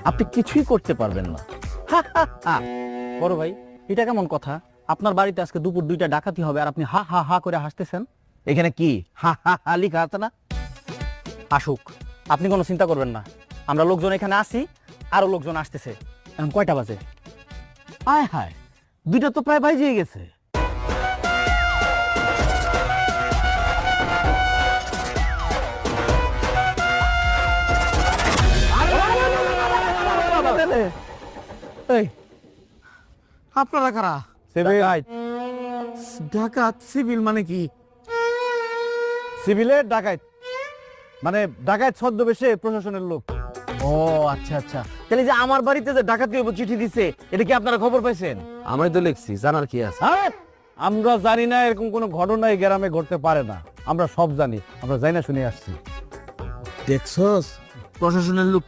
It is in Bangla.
আপনি কিছুই করতে পারবেন না। বড় ভাই, এটা কেমন কথা? আপনার বাড়িতে আজকে দুপুর 2টা ডাকাতি হবে আর আপনি হা হা হা করে হাসতেছেন। এখানে কি হা হা হা লেখা আছে না? আসুক, আপনি কোনো চিন্তা করবেন না। আমরা লোকজন এখানে আসি, আরো লোকজন আসতেছে। এখন কয়টা বাজে? আয় হায়, 2টা তো প্রায় বাজিয়ে গেছে। এই, আপনারা কারা? ডাকাত সিভিল মানে কি? সিভিলের ডাকাত, মানে ডাকাত ছদ্মবেশে প্রশাসনের লোক। ও আচ্ছা আচ্ছা, তাহলে যে আমার বাড়িতে যে ডাকাতি হইব চিঠি দিছে, এটা কি আপনারা খবর পাইছেন? আমি তো লিখছি, জানার কি আছে? আমরা জানি না এরকম কোনো ঘটনা এই গ্রামে ঘটতে পারে না। আমরা সব জানি, আমরা জানি না শুনে আসছি। দেখছস, প্রশাসনের লোক